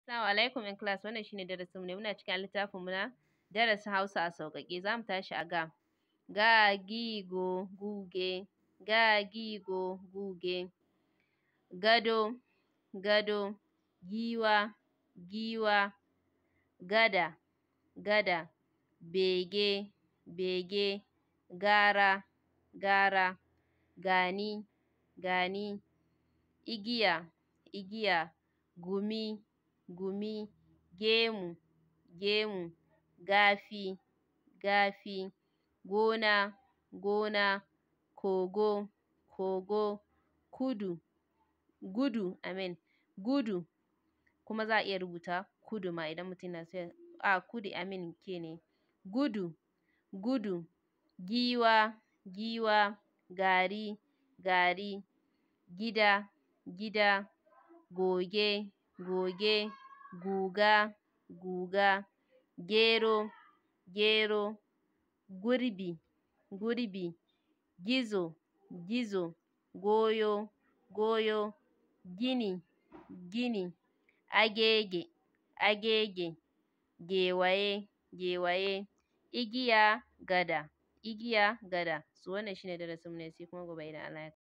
Assalamu alaikum ‘yan class, wannan shi ne darasinmu ne, muna cikin littafinmu na darasin Hausa a sauƙaƙe. Za mu tashi a ga. Ga, gi, go, guge, ga, gi, go, guge. Gado, gado, giwa, giwa. Gada, gada. Bege, bege. Gara, gara. Gani, gani. Igiya, igiya. Gumi, gumi. Gemu, gemu. Gafi, gafi. Gona, gona. Kogo, kogo. Kudu, gudu, gudu. Kuma za a iya rubuta kudu ma idan mutum yana so kudu ke ne. Gudu, gudu. Giwa, giwa. Gari, gari. Gida, gida. Goge, goge. Guga, guga. Gero, gero. Gurbi, gurbi. Gizo, gizo. Goyo, goyo. Gini, gini. Agege, agege. Gewaye, gewaye. Igiya, gada, igiya, gada. So wannan shi ne darasinmu na yau, sai kuma gobe idan Allah ya